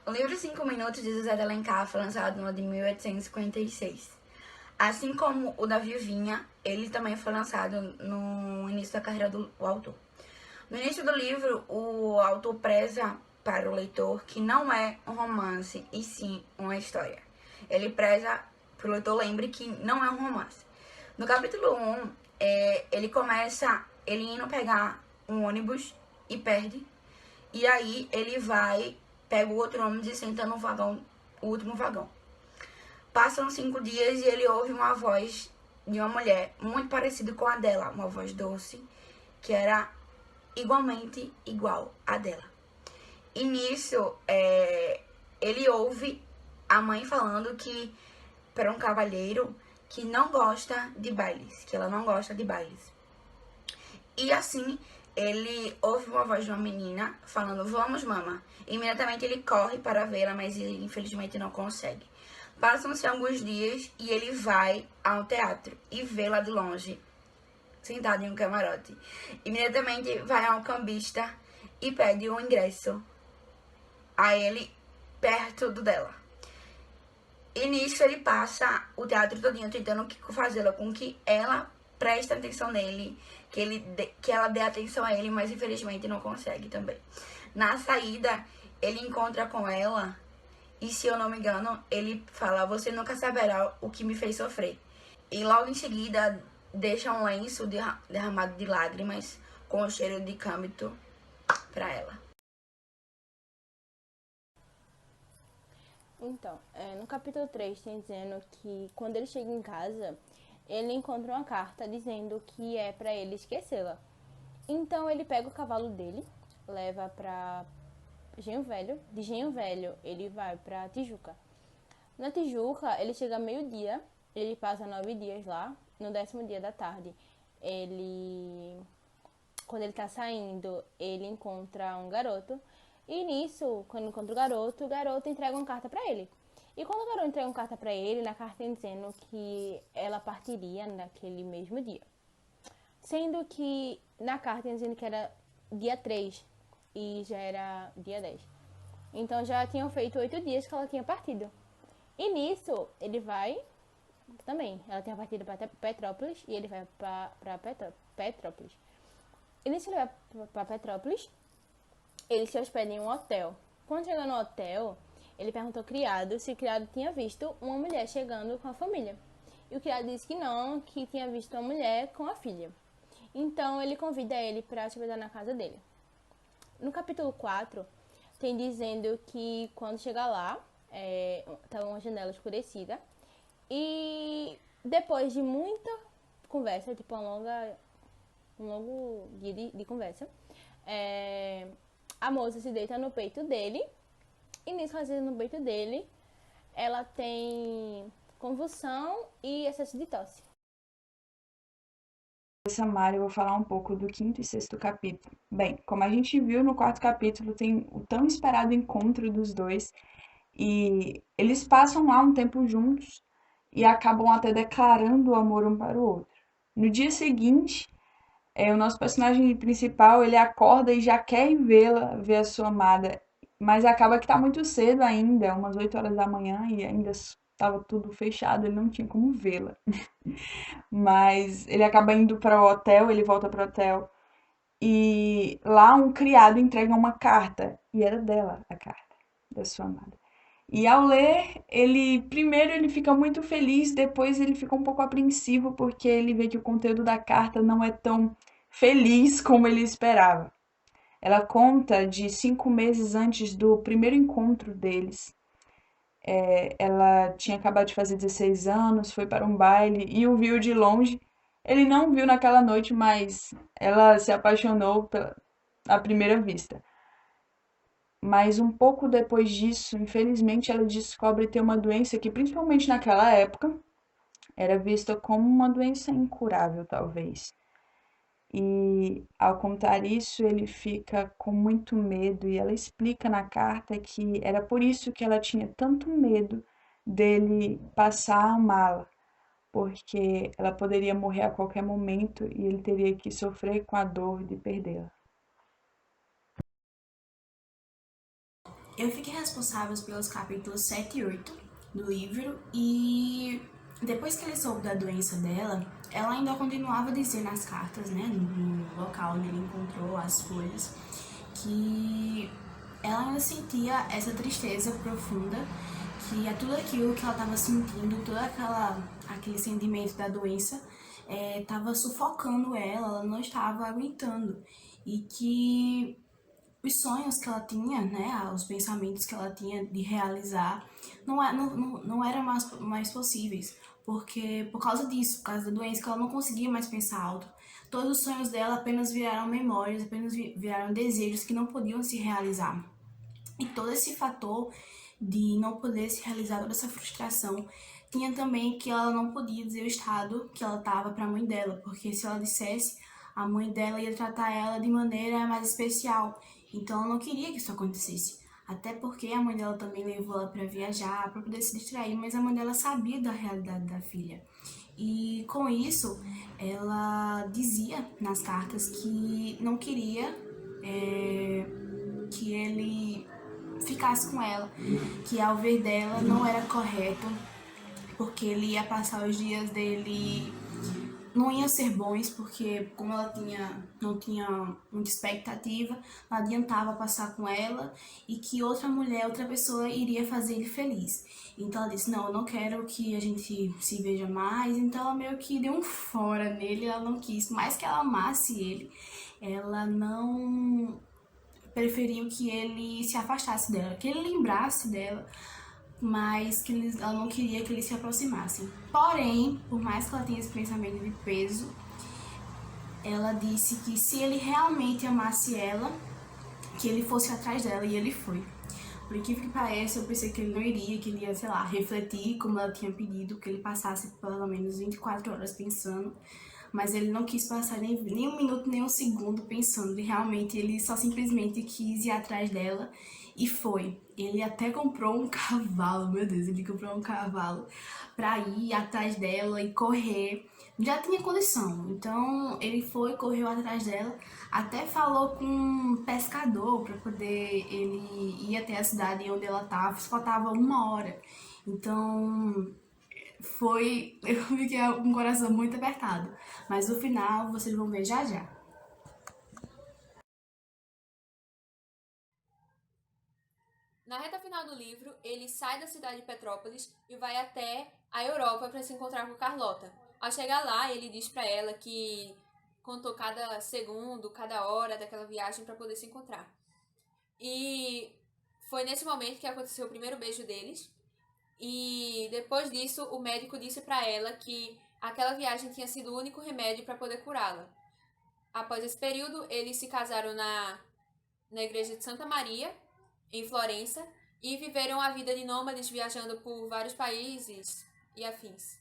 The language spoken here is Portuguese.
O livro 5 Minutos de José de Alencar foi lançado no ano de 1856. Assim como o da Viuvinha, ele também foi lançado no início da carreira do autor. No início do livro, o autor preza para o leitor que não é um romance, e sim uma história. Ele preza que o leitor lembre que não é um romance. No capítulo 1, ele indo pegar um ônibus e perde. E aí ele pega o outro ônibus e senta no vagão, o último vagão. Passam 5 dias e ele ouve uma voz de uma mulher muito parecida com a dela, uma voz doce, que era igualmente igual a dela. E nisso, ele ouve a mãe falando que para um cavalheiro que não gosta de bailes, que ela não gosta de bailes. E assim, ele ouve uma voz de uma menina falando, vamos, mama. Imediatamente ele corre para vê-la, mas ele infelizmente não consegue. Passam-se alguns dias e ele vai ao teatro e vê-la de longe, sentada em um camarote. Imediatamente vai ao cambista e pede um ingresso a ele perto do dela. E nisso ele passa o teatro todinho tentando fazê-la com que ela preste atenção nele, que ela dê atenção a ele, mas infelizmente não consegue também. Na saída, ele encontra com ela e, se eu não me engano, ele fala, você nunca saberá o que me fez sofrer. E logo em seguida, deixa um lenço derramado de lágrimas com o cheiro de câmbito para ela. Então, no capítulo 3 tem dizendo que quando ele chega em casa, ele encontra uma carta dizendo que é para ele esquecê-la. Então ele pega o cavalo dele, leva para Engenho Velho. De Engenho Velho ele vai para Tijuca. Na Tijuca ele chega meio-dia, ele passa 9 dias lá. No 10º dia da tarde, quando ele tá saindo, ele encontra um garoto. E nisso, quando encontra o garoto entrega uma carta pra ele. E quando o garoto entrega uma carta pra ele, na carta tem dizendo que ela partiria naquele mesmo dia. Sendo que na carta tem dizendo que era dia 3 e já era dia 10. Então já tinham feito 8 dias que ela tinha partido. E nisso, ele vai também. Ela tinha partido para Petrópolis e ele vai para Petrópolis. E nisso ele vai para Petrópolis, ele se hospeda em um hotel. Quando chegou no hotel, ele perguntou ao criado se o criado tinha visto uma mulher chegando com a família. E o criado disse que não, que tinha visto uma mulher com a filha. Então ele convida ele para se hospedar na casa dele. No capítulo 4, tem dizendo que quando chega lá, estava uma janela escurecida. E depois de muita conversa, tipo um longo dia de conversa, a moça se deita no peito dele. E nisso que ela se deita no peito dele, ela tem convulsão e excesso de tosse. Samara, eu vou falar um pouco do 5º e 6º capítulo. Bem, como a gente viu no 4º capítulo, tem o tão esperado encontro dos dois e eles passam lá um tempo juntos e acabam até declarando o amor um para o outro. No dia seguinte, o nosso personagem principal, ele acorda e já quer ir ver a sua amada, mas acaba que tá muito cedo ainda, umas 8 horas da manhã e ainda estava tudo fechado, ele não tinha como vê-la. Mas ele acaba indo para o hotel, ele volta para o hotel e lá um criado entrega uma carta e era dela a carta, da sua amada. E ao ler, primeiro ele fica muito feliz, depois ele fica um pouco apreensivo porque ele vê que o conteúdo da carta não é tão feliz como ele esperava. Ela conta de 5 meses antes do primeiro encontro deles. Ela tinha acabado de fazer 16 anos, foi para um baile e o viu de longe. Ele não viu naquela noite, mas ela se apaixonou à primeira vista. Mas um pouco depois disso, infelizmente, ela descobre ter uma doença que, principalmente naquela época, era vista como uma doença incurável, talvez. E ao contar isso, ele fica com muito medo e ela explica na carta que era por isso que ela tinha tanto medo dele passar a amá-la, porque ela poderia morrer a qualquer momento e ele teria que sofrer com a dor de perdê-la. Eu fiquei responsável pelos capítulos 7 e 8 do livro, e depois que ele soube da doença dela, ela ainda continuava a dizer nas cartas, né, no local onde ele encontrou as folhas, que ela ainda sentia essa tristeza profunda, que tudo aquilo que ela estava sentindo, todo aquele sentimento da doença, estava sufocando ela não estava aguentando, e que os sonhos que ela tinha, né, os pensamentos que ela tinha de realizar, não eram mais possíveis, porque por causa disso, por causa da doença, que ela não conseguia mais pensar alto. Todos os sonhos dela apenas viraram memórias, apenas viraram desejos que não podiam se realizar. E todo esse fator de não poder se realizar, toda essa frustração, tinha também que ela não podia dizer o estado que ela estava para a mãe dela, porque se ela dissesse, a mãe dela ia tratar ela de maneira mais especial. Então ela não queria que isso acontecesse. Até porque a mãe dela também levou ela para viajar, para poder se distrair, mas a mãe dela sabia da realidade da filha. E com isso, ela dizia nas cartas que não queria que ele ficasse com ela, que ao ver dela não era correto, porque ele ia passar os dias dele, não iam ser bons, porque como ela não tinha muita expectativa, não adiantava passar com ela, e que outra mulher, outra pessoa iria fazer ele feliz. Então ela disse, não, eu não quero que a gente se veja mais. Então ela meio que deu um fora nele, ela não quis, mais que ela amasse ele, ela não preferiu que ele se afastasse dela, que ele lembrasse dela, mas que ela não queria que eles se aproximassem. Porém, por mais que ela tenha esse pensamento de peso, ela disse que se ele realmente amasse ela, que ele fosse atrás dela, e ele foi. Por incrível que pareça, eu pensei que ele não iria, que ele ia, sei lá, refletir como ela tinha pedido, que ele passasse pelo menos 24 horas pensando, mas ele não quis passar nem um minuto, nem um segundo pensando, ele só simplesmente quis ir atrás dela e foi. Ele até comprou um cavalo, meu Deus, ele comprou um cavalo pra ir atrás dela e correr. Já tinha condição, então ele foi, correu atrás dela, até falou com um pescador para poder ele ir até a cidade onde ela estava, faltava 1 hora. Então eu fiquei com o coração muito apertado, mas no final vocês vão ver já já. Na reta final do livro, ele sai da cidade de Petrópolis e vai até a Europa para se encontrar com Carlota. Ao chegar lá, ele diz para ela que contou cada segundo, cada hora daquela viagem para poder se encontrar. E foi nesse momento que aconteceu o primeiro beijo deles. E depois disso, o médico disse para ela que aquela viagem tinha sido o único remédio para poder curá-la. Após esse período, eles se casaram na igreja de Santa Maria, em Florença, e viveram a vida de nômades viajando por vários países e afins.